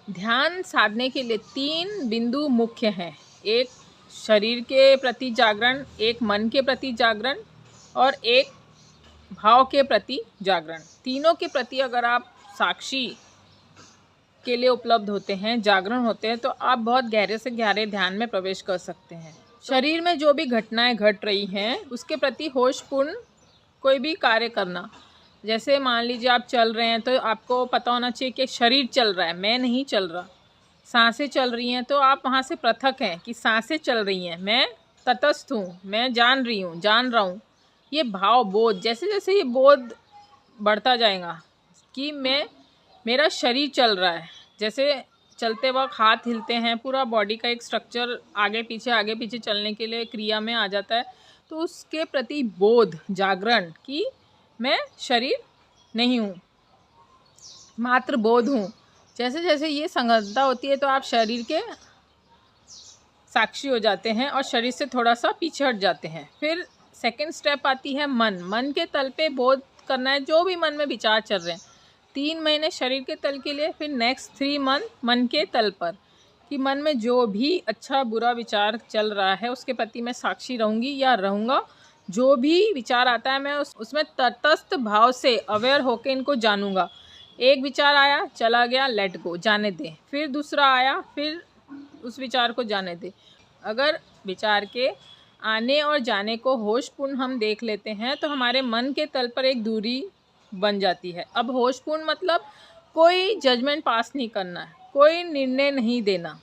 ध्यान साधने के लिए 3 बिंदु मुख्य हैं। एक शरीर के प्रति जागरण, एक मन के प्रति जागरण और एक भाव के प्रति जागरण। तीनों के प्रति अगर आप साक्षी के लिए उपलब्ध होते हैं, जागरण होते हैं, तो आप बहुत गहरे से गहरे ध्यान में प्रवेश कर सकते हैं। शरीर में जो भी घटनाएं घट रही हैं उसके प्रति होशपूर्ण कोई भी कार्य करना। जैसे मान लीजिए आप चल रहे हैं तो आपको पता होना चाहिए कि शरीर चल रहा है, मैं नहीं चल रहा। सांसें चल रही हैं तो आप वहाँ से पृथक हैं कि सांसें चल रही हैं, मैं तटस्थ हूँ, मैं जान रही हूँ, जान रहा हूँ। ये भाव बोध, जैसे जैसे ये बोध बढ़ता जाएगा कि मेरा शरीर चल रहा है। जैसे चलते वक्त हाथ हिलते हैं, पूरा बॉडी का एक स्ट्रक्चर आगे पीछे चलने के लिए क्रिया में आ जाता है, तो उसके प्रति बोध, जागरण कि मैं शरीर नहीं हूँ, मात्र बोध हूँ। जैसे जैसे ये संगतता होती है तो आप शरीर के साक्षी हो जाते हैं और शरीर से थोड़ा सा पीछे हट जाते हैं। फिर सेकंड स्टेप आती है मन। मन के तल पे बोध करना है जो भी मन में विचार चल रहे हैं। 3 महीने शरीर के तल के लिए, फिर नेक्स्ट 3 मंथ मन के तल पर, कि मन में जो भी अच्छा बुरा विचार चल रहा है उसके प्रति मैं साक्षी रहूँगी या रहूँगा। जो भी विचार आता है मैं उसमें तटस्थ भाव से अवेयर होकर इनको जानूँगा। एक विचार आया, चला गया, लेट गो, जाने दें। फिर दूसरा आया, फिर उस विचार को जाने दें। अगर विचार के आने और जाने को होशपूर्ण हम देख लेते हैं तो हमारे मन के तल पर एक दूरी बन जाती है। अब होशपूर्ण मतलब कोई जजमेंट पास नहीं करना है, कोई निर्णय नहीं देना,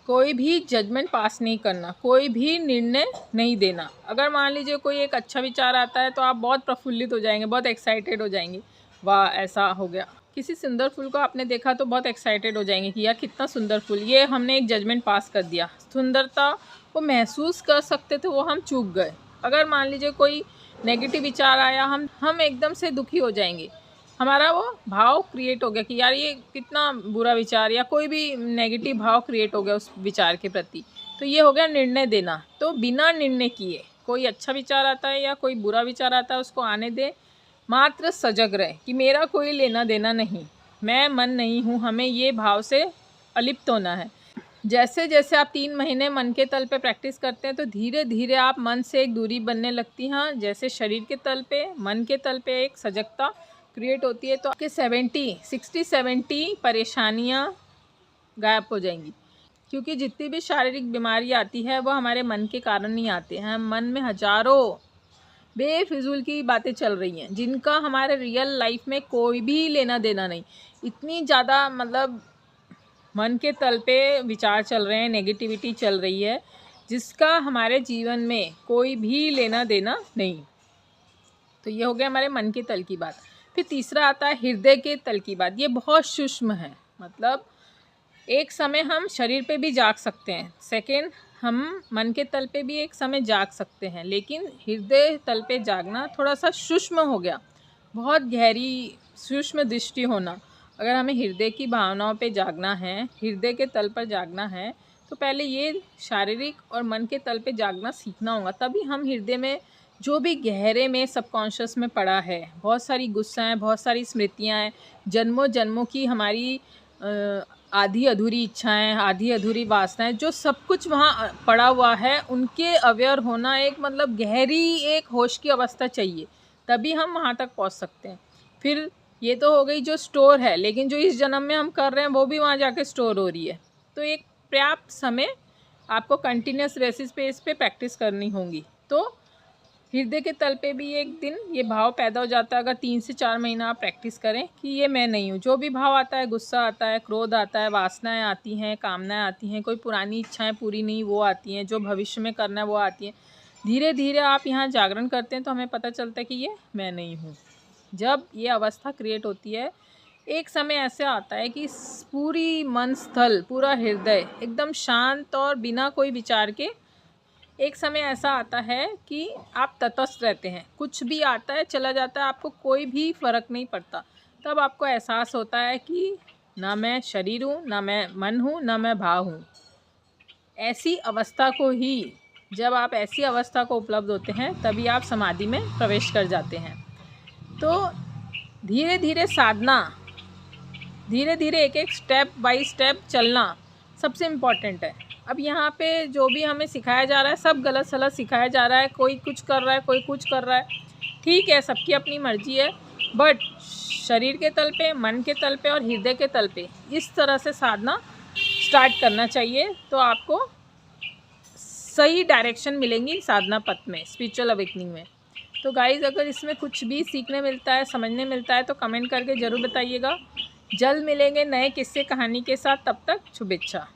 कोई भी जजमेंट पास नहीं करना, कोई भी निर्णय नहीं देना। अगर मान लीजिए कोई एक अच्छा विचार आता है तो आप बहुत प्रफुल्लित हो जाएंगे, बहुत एक्साइटेड हो जाएंगे, वाह ऐसा हो गया। किसी सुंदर फूल को आपने देखा तो बहुत एक्साइटेड हो जाएंगे कि यार कितना सुंदर फूल, ये हमने एक जजमेंट पास कर दिया। सुंदरता को महसूस कर सकते थे वो हम चूक गए। अगर मान लीजिए कोई नेगेटिव विचार आया, हम एकदम से दुखी हो जाएंगे, हमारा वो भाव क्रिएट हो गया कि यार ये कितना बुरा विचार, या कोई भी नेगेटिव भाव क्रिएट हो गया उस विचार के प्रति। तो ये हो गया निर्णय देना। तो बिना निर्णय किए कोई अच्छा विचार आता है या कोई बुरा विचार आता है उसको आने दे, मात्र सजग रहे कि मेरा कोई लेना देना नहीं, मैं मन नहीं हूँ, हमें ये भाव से अलिप्त होना है। जैसे जैसे आप 3 महीने मन के तल पे प्रैक्टिस करते हैं तो धीरे धीरे आप मन से एक दूरी बनने लगती हैं। जैसे शरीर के तल पे, मन के तल पे एक सजगता क्रिएट होती है तो आपके 60-70 परेशानियां गायब हो जाएंगी। क्योंकि जितनी भी शारीरिक बीमारी आती है वो हमारे मन के कारण ही आती है। मन में हजारों बेफिजूल की बातें चल रही हैं जिनका हमारे रियल लाइफ में कोई भी लेना देना नहीं। इतनी ज़्यादा मतलब मन के तल पे विचार चल रहे हैं, नेगेटिविटी चल रही है जिसका हमारे जीवन में कोई भी लेना देना नहीं। तो ये हो गया हमारे मन के तल की बात। फिर तीसरा आता है हृदय के तल की बात। ये बहुत सूक्ष्म है, मतलब एक समय हम शरीर पे भी जाग सकते हैं, सेकेंड हम मन के तल पे भी एक समय जाग सकते हैं, लेकिन हृदय तल पे जागना थोड़ा सा सूक्ष्म हो गया, बहुत गहरी सूक्ष्म दृष्टि होना। अगर हमें हृदय की भावनाओं पे जागना है, हृदय के तल पर जागना है, तो पहले ये शारीरिक और मन के तल पे जागना सीखना होगा। तभी हम हृदय में जो भी गहरे में सबकॉन्शियस में पड़ा है, बहुत सारी गुस्साएँ, बहुत सारी स्मृतियाँ हैं, जन्मों जन्मों की हमारी आधी अधूरी इच्छाएं, आधी अधूरी वासनाएं, जो सब कुछ वहाँ पड़ा हुआ है, उनके अवेयर होना एक मतलब गहरी एक होश की अवस्था चाहिए, तभी हम वहाँ तक पहुँच सकते हैं। फिर ये तो हो गई जो स्टोर है, लेकिन जो इस जन्म में हम कर रहे हैं वो भी वहाँ जाके स्टोर हो रही है। तो एक पर्याप्त समय आपको कंटिन्यूस बेसिस पे इस पर प्रैक्टिस करनी होगी। तो हृदय के तल पे भी एक दिन ये भाव पैदा हो जाता है। अगर 3 से 4 महीना आप प्रैक्टिस करें कि ये मैं नहीं हूँ। जो भी भाव आता है, गुस्सा आता है, क्रोध आता है, वासनाएं आती हैं, कामनाएं आती हैं, कोई पुरानी इच्छाएं पूरी नहीं वो आती हैं, जो भविष्य में करना है वो आती हैं, धीरे धीरे आप यहाँ जागरण करते हैं तो हमें पता चलता है कि ये मैं नहीं हूँ। जब ये अवस्था क्रिएट होती है, एक समय ऐसे आता है कि पूरी मन स्थल, पूरा हृदय एकदम शांत और बिना कोई विचार के, एक समय ऐसा आता है कि आप तटस्थ रहते हैं, कुछ भी आता है चला जाता है, आपको कोई भी फ़र्क नहीं पड़ता। तब आपको एहसास होता है कि ना मैं शरीर हूँ, ना मैं मन हूँ, ना मैं भाव हूँ। ऐसी अवस्था को ही, जब आप ऐसी अवस्था को उपलब्ध होते हैं तभी आप समाधि में प्रवेश कर जाते हैं। तो धीरे धीरे साधना, धीरे धीरे एक एक स्टेप बाय स्टेप चलना सबसे इम्पॉर्टेंट है। अब यहाँ पे जो भी हमें सिखाया जा रहा है सब गलत सलत सिखाया जा रहा है, कोई कुछ कर रहा है कोई कुछ कर रहा है, ठीक है सबकी अपनी मर्जी है, बट शरीर के तल पे, मन के तल पे और हृदय के तल पे इस तरह से साधना स्टार्ट करना चाहिए, तो आपको सही डायरेक्शन मिलेंगी साधना पथ में, स्पिरिचुअल अवेकनिंग में। तो गाइज़ अगर इसमें कुछ भी सीखने मिलता है, समझने मिलता है तो कमेंट करके ज़रूर बताइएगा। जल्द मिलेंगे नए किस्से कहानी के साथ, तब तक शुभेच्छा।